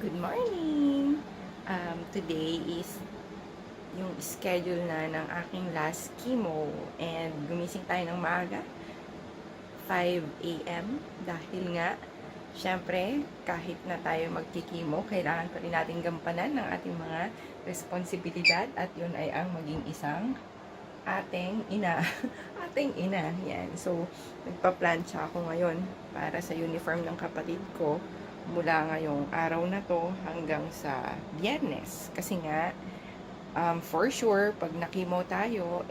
Good morning! Today is yung schedule na ng aking last chemo and gumising tayo ng maaga 5 a.m. dahil nga syempre kahit na tayo magkikimo kailangan pa rin natin gampanan ng ating mga responsibilidad at yun ay ang maging isang ating ina ating ina, yan. So nagpa-plancha ako ngayon para sa uniform ng kapatid ko mula ngayong araw na to hanggang sa Biyernes. Kasi nga, for sure, pag nakimo tayo,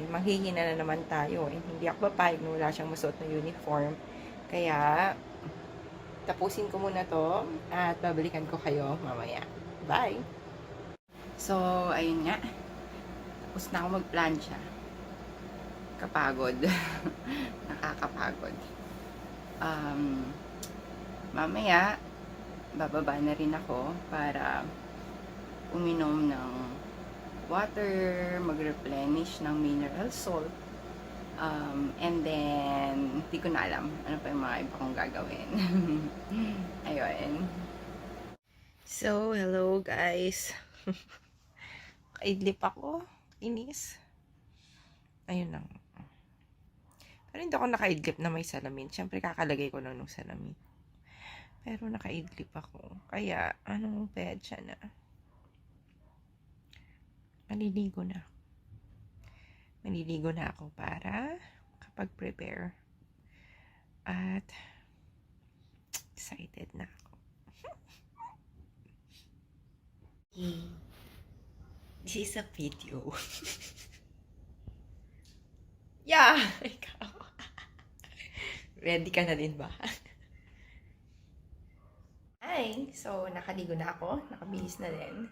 manghihina na naman tayo. Hindi ako papayag na wala siyang masuot na uniform. Kaya, tapusin ko muna to at babalikan ko kayo mamaya. Bye! So, ayun nga. Tapos na ako mag-plancha. Kapagod. Nakakapagod. Mamaya, bababa na rin ako para uminom ng water, mag-replenish ng mineral salt, and then, di ko na alam ano pa yung mga iba kong gagawin. Ayun. So, hello guys. Kaidlip ako. Inis. Ayun lang. Pero hindi ako nakaidlip na may salamin. Siyempre, kakalagay ko lang ng salamin. Pero nakaidlip ako. Kaya, anong petsa na? Maliligo na. Maliligo na ako para kapag-prepare. At, excited na ako. This is a video. Yeah! Ikaw. Ready ka na din ba? Hi! So, nakaligo na ako. Nakabihis na din.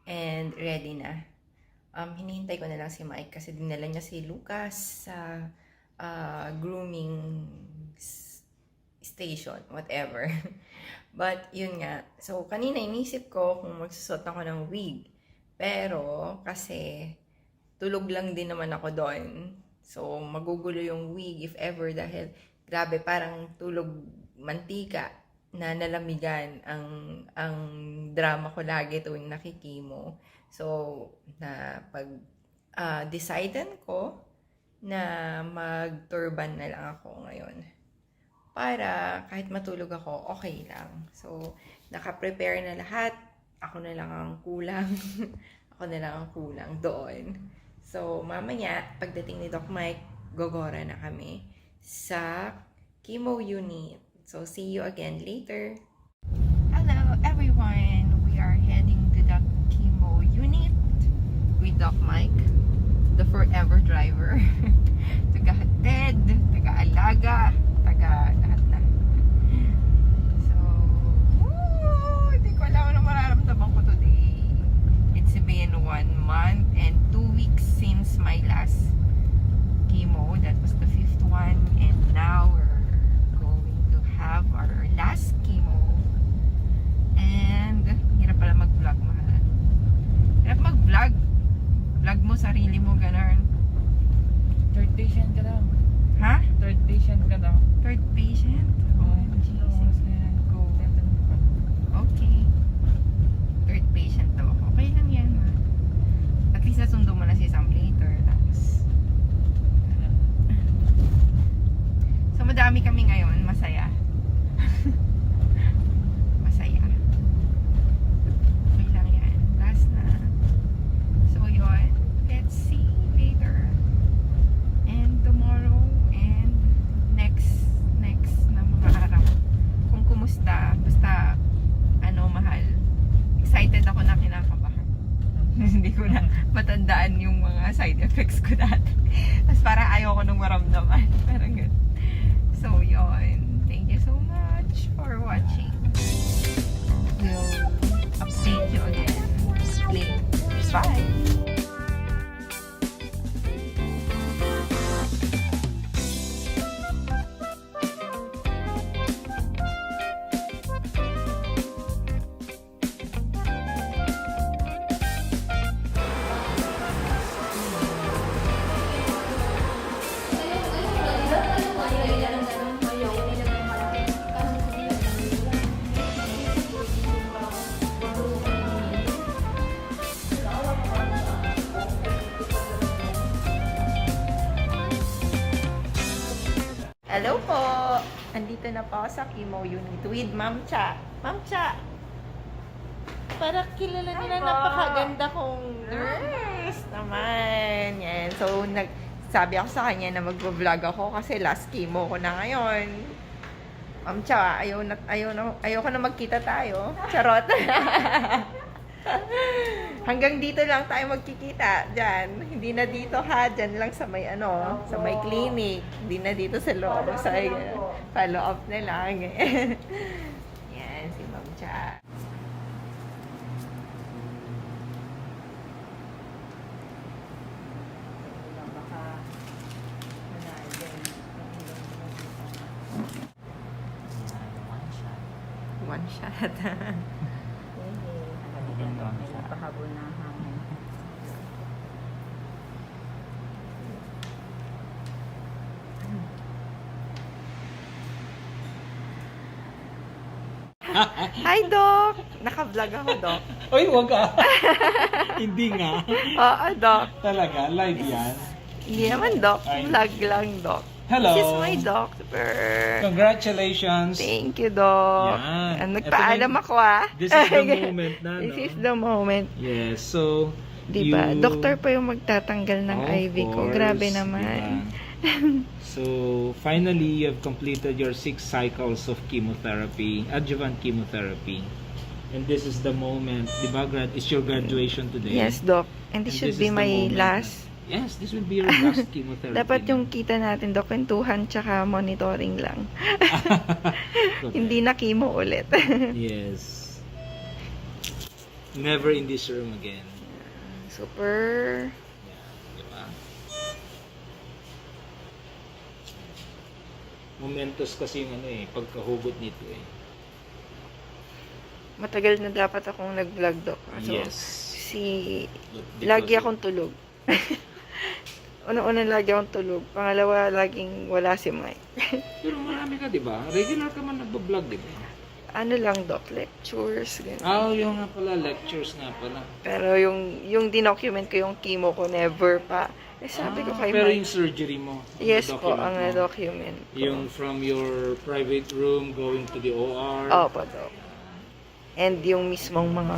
And ready na. Hinihintay ko na lang si Mike kasi dinala niya si Lucas sa grooming station. Whatever. But, yun nga. So, kanina inisip ko kung magsusot ako ng wig. Pero, kasi tulog lang din naman ako doon. So, magugulo yung wig if ever dahil grabe, parang tulog mantika na nalamigan ang drama ko lagi tuwing nakikimo. So, na pag decidean ko na mag-turban na lang ako ngayon. Para kahit matulog ako, okay lang. So, naka-prepare na lahat. Ako na lang ang kulang. Ako na lang ang kulang doon. So, mamaya, pagdating ni Doc Mike, gogora na kami sa chemo unit. So, see you again later. Hello, everyone. We are heading to the chemo unit with Doc Mike, the forever driver. Taga-hatid, taga-alaga, taga-lahat na. So, hindi ko alam ano mararamdaman ko today. It's been 1 month and 2 weeks since my last chemo. That was the 5th one. And now we're have our last chemo. And hirap pala mag-vlog, mahal. Hirap mag-vlog. Vlog mo sarili mo, ganun. Third patient ka daw. Ha? Third patient ka daw. Third patient? Oh, Jesus. Go. Okay. Third patient daw ako. Okay lang yan, ha? At least nasundo mo na si Sam later. Tapos so madami kami ngayon. Masaya. Masaya. Okay lang yan. Last na. So yun. Let's see later. And tomorrow and next na mga araw. Kung kumusta. Basta mahal. Excited ako na kinakabahan. Hindi ko na matandaan yung mga side effects ko dati. Tapos parang ayaw ko nung maramdaman. Parang good. So yun. Thank you so much for watching. We'll update you again. Bye! nandito na po ako sa chemo unit with Ma'am Cha. Ma'am Cha, para kilala nila, napakaganda kong nurse naman. Yan. So, sabi ako sa kanya na mag-vlog ako kasi last chemo ko na ngayon. Ma'am Cha, ayaw ko na magkita tayo. Charot. Hanggang dito lang tayo magkikita dyan. Hindi na dito ha, dyan lang sa may sa may clinic. Hindi na dito sa loob, sa follow up na lang. Yan, si Ma'am Cha. One shot. Hi, Doc! Naka-vlog ako, Doc. Uy, wag ka. Hindi nga. Oo, Doc. Talaga, live yan. Hindi naman, Doc. Ay. Vlog lang, Doc. Hello. This is my doctor. Congratulations. Thank you, Doc. Yan. Nagpaalam Ito na- ako, ah. This is the moment na, This no? is the moment. Yes, so... Diba? you- Doktor pa yung magtatanggal ng Of IV ko. course, Grabe naman. diba? So, finally, you have completed your 6 cycles of chemotherapy, adjuvant chemotherapy. And this is the moment, diba? It's your graduation today. Yes, Doc. And this And should this be is the my moment. last. Yes, this will be your last chemotherapy. Dapat na. yung kita natin, Doc, kwentuhan tsaka monitoring lang. Correct. Hindi na chemo ulit. Yes. Never in this room again. Super. Yeah, diba? Momentous kasi yung pagkahugot nito eh. Matagal na dapat akong nag-vlog, Doc. So, Yes. Because lagi akong tulog. Una-una lagi akong tulog. Pangalawa, laging wala si Mike. Pero marami ka, di ba? Regular ka man nagbablog, di ba? Ano lang, Doc, lectures, ganun. Yung nga pala, lectures nga pala. Pero yung dinocument ko yung chemo ko, never pa. Eh, sabi ko kay Pero Mike. yung surgery mo, Yes po, document ang mo, na-document ko. yung from your private room going to the OR. Opo, Doc. And yung mismong mga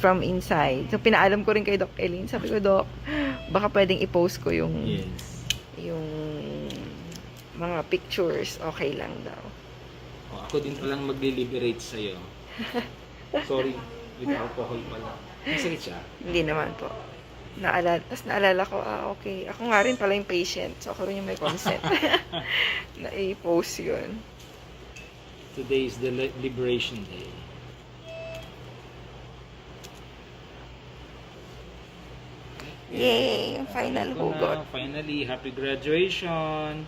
from inside. So, pinaalam ko rin kay Doc Eileen. Sabi ko, Doc, baka pwedeng i-post ko yung Yes. yung mga pictures. Okay lang daw. Ako din palang magli-liberate sa'yo. Sorry, with alcohol pala. Masakit siya. Hindi naman po. Tapos naalala ko, okay. Ako nga rin pala yung patient. So, ako rin yung may consent. Na i-post yun. Today is the Liberation Day. Yay! Yung final Ito hugot. na, finally, happy graduation.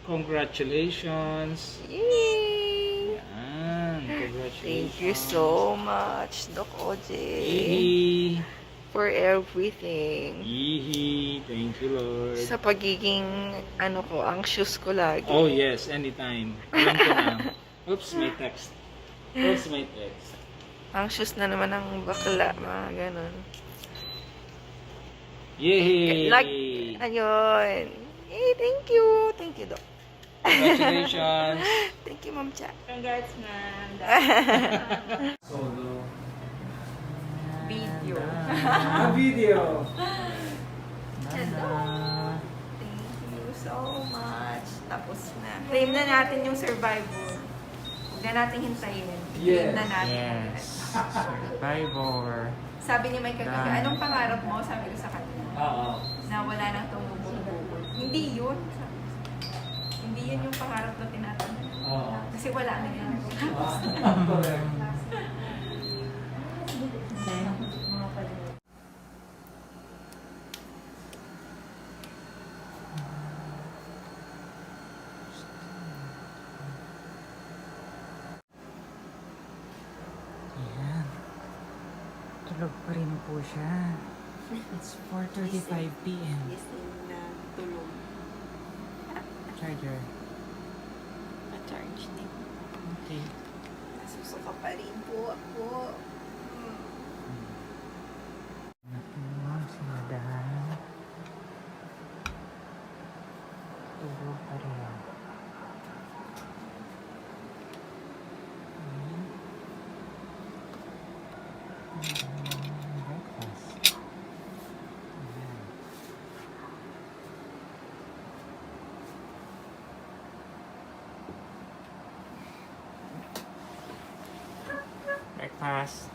Congratulations. Yay! Yan, congratulations. Thank you so much, Doc OJ, Yee. for everything. Yee. Thank you, Lord. Sa pagiging, anxious ko lagi. Oh, yes, anytime. Alam ko na. Oops, may text. Oops, may text. Anxious na naman ang bakla, mga ganun. Yay! Ayun. Yay, thank you. Thank you, Doc. Congratulations. Thank you, Ma'am Cha. Congrats, ma'am. Solo. Video. Video. Hello. Thank you so much. Tapos na. Claim na natin yung survivor. Huwag na natin hintayin. Claim na natin. Survivor. Sabi ni Mike kagabi, anong pangarap mo? Sabi ko sa kanya. Oo. Na wala nang tumubog-bugod. Hindi yun. Sabi ko. Hindi yun yung pangarap na tinatanong. Oo. Kasi wala na yun. Correct. Ayan. Tulog pa rin po siya. It's 4:35 p.m. Gising na tulog. Charger. Na-charge din. Okay. Nasusuka pa rin po ako. Natulog si Madam. Tulog pa rin. Breakfast. Ayan. Breakfast.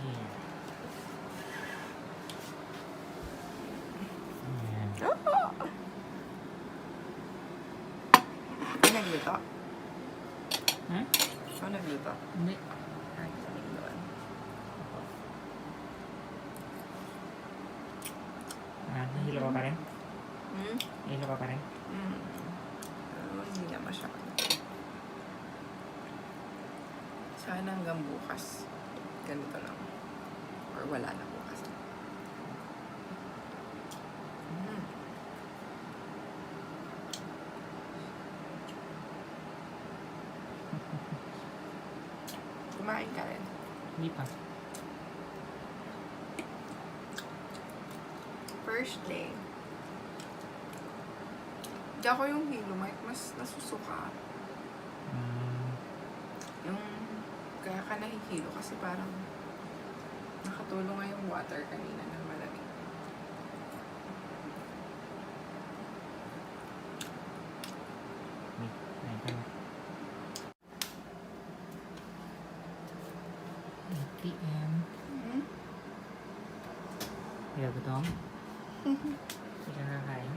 Here. Ayan. Ano nagluto? Hmm? Ano nagluto? Hindi. Ay, saling doon. Nahilo ka pa rin? Hmm? Nahilo ka pa rin? Hindi na masyado. Sana hanggang bukas. Ganito lang. Or wala na bukas. Mm. Kumain ka rin. Hindi pa. First day. Hindi ako yung hilo, Mike. Mas nasusuka. Yung kaya ka nahihilo kasi parang nakatulong nga yung water kanina ng malamig. Wait, ayun ka na. 8 p.m. Mm-hmm. Kaya gutom? Hindi ka kakain?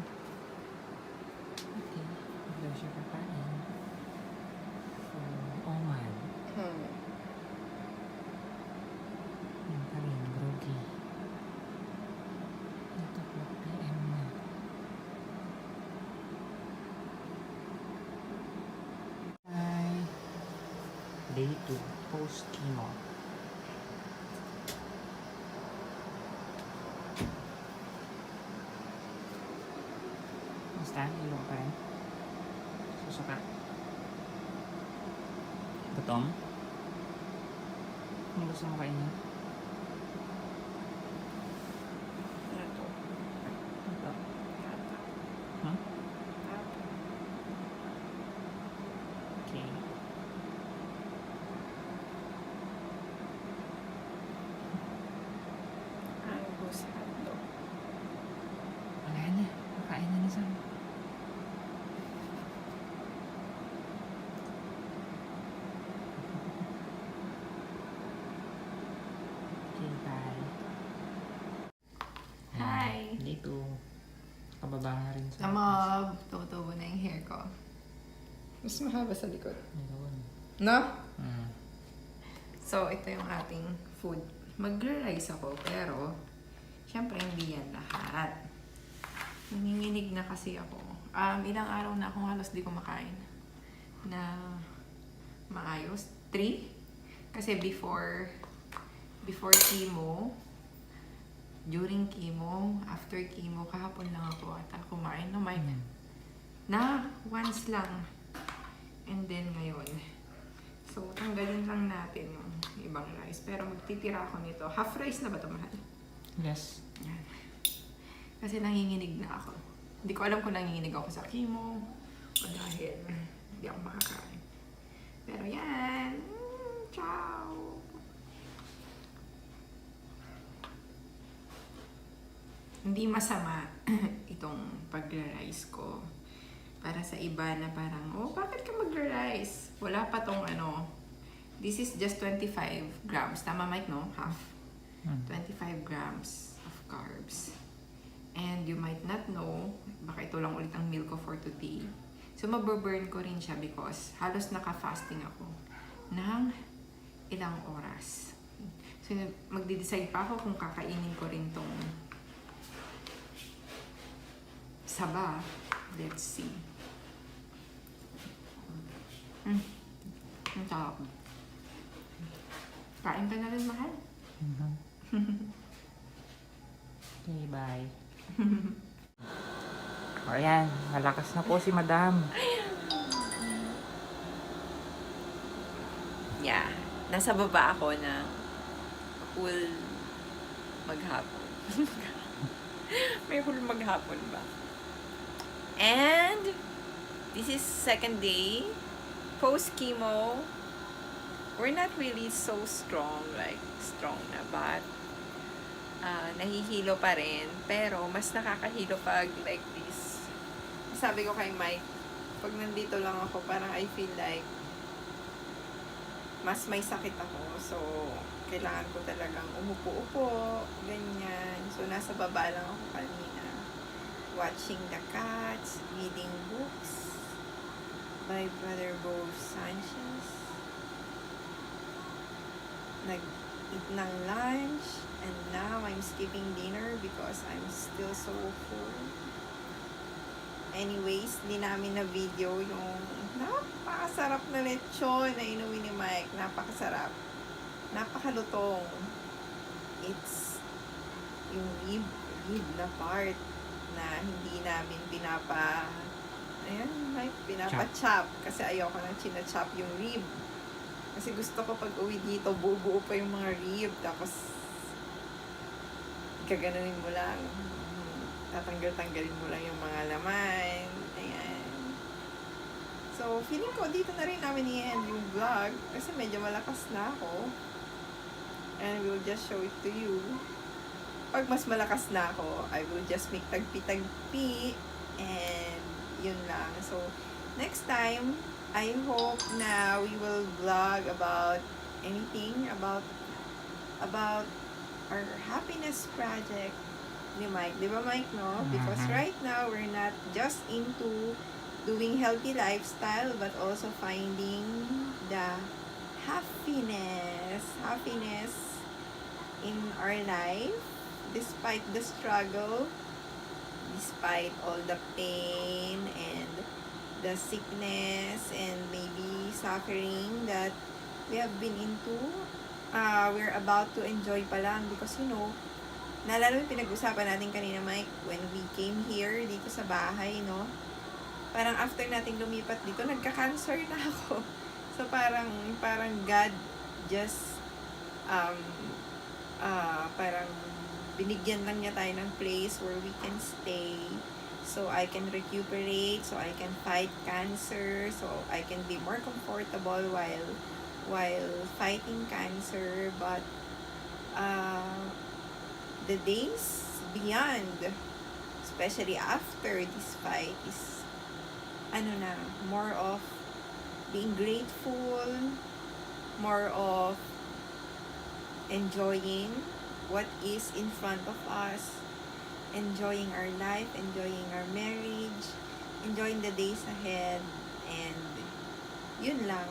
Okay. Hindi daw siya kakain. So, Oman. Yan ka rin, groggy. 8 o'clock p.m. na. Hi. Day 2. Post-chemo. Basta, ilong pa rin. Susuka. Gutom? Ano gusto mo kainin? Ito. Ito. Huh? Okay. Angus hotdog. Wala na. Makain na ni Sam. Okay, bye. Hi. Dito. Kababa nga rin sa... Namab. Tutubo na yung hair ko. Mas mahaba sa likod. Ayun. No? Mm. So, ito yung ating food. Mag-rice ako, pero syempre hindi yan lahat. Nanginginig na kasi ako. Ilang araw na akong halos di kumakain na maayos. 3? Kasi before chemo, during chemo, after chemo, kahapon lang ako ata kumain. No, Mike? Mm. Na, once lang. And then ngayon. So, tanggalin lang natin yung ibang rice. Pero magtitira ako nito. Half rice na ba ito, mahal? Yes. Yan. Kasi nanginginig na ako. Hindi ko alam kung nanginginig ako sa chemo o dahil hindi ako makakain. Pero yan. Ciao! Hindi masama itong pag-rice ko. Para sa iba na parang, oh, bakit ka mag-rice? Wala pa tong ano. This is just 25 grams. Tama, Mike, no? Half. 25 grams of carbs. And you might not know, baka ito lang ulit ang meal ko for today. So, maburburn ko rin siya because halos naka-fasting ako ng ilang oras. So, magde-decide pa ako kung kakainin ko rin tong saba. Let's see. Ang sarap. Kain ka na rin, mahal. Okay, bye. O yan, malakas na po si Madam. Yeah. Nasa baba ako na full maghapon. May full maghapon ba? And this is second day post chemo. We're not really so strong, like strong na, but nahihilo pa rin. Pero mas nakakahilo pag like this. Sabi ko kay Mike, pag nandito lang ako, parang I feel like mas may sakit ako. So, kailangan ko talagang umupo-upo, ganyan. So, nasa baba lang ako kanina. Watching the cats, reading books by Brother Bo Sanchez. Nag-eat ng lunch, and now I'm skipping dinner because I'm still so full. Anyways, di namin na video yung napakasarap na lechon na inuwi ni Mike. Napakasarap. Napakalutong. It's yung rib na part na hindi namin ayan, Mike, pinapa-chop. Kasi ayoko nang china-chop yung rib. Kasi gusto ko pag uwi dito, bubuo pa yung mga rib. Tapos, gaganunin mo lang. Tatanggal-tanggalin mo lang yung mga laman. Ayan. So, feeling ko dito na rin namin i-end yung vlog. Kasi medyo malakas na ako. And we'll just show it to you. Pag mas malakas na ako, I will just make tagpi-tagpi. And, yun lang. So, next time, I hope na we will vlog about anything about our happiness project ni Mike. Di ba, Mike, no? Because right now, we're not just into doing healthy lifestyle, but also finding the happiness in our life, despite the struggle, despite all the pain and the sickness and maybe suffering that we have been into. We're about to enjoy pa lang because, you know, naalala yung pinag-usapan natin kanina, Mike, when we came here dito sa bahay, no? Parang after nating lumipat dito, nagka-cancer na ako. So, parang God just, parang binigyan lang niya tayo ng place where we can stay. So, I can recuperate, so I can fight cancer, so I can be more comfortable while fighting cancer. But, the days beyond, especially after this fight, is more of being grateful, more of enjoying what is in front of us, enjoying our life, enjoying our marriage, enjoying the days ahead, and yun lang.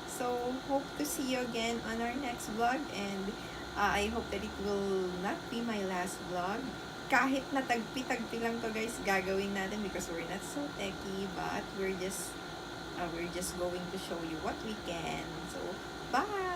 So, hope to see you again on our next vlog, and I hope that it will not be my last vlog. Kahit na tagpi-tagpi lang to, guys, gagawin natin because we're not so techy, but we're just going to show you what we can. So, bye!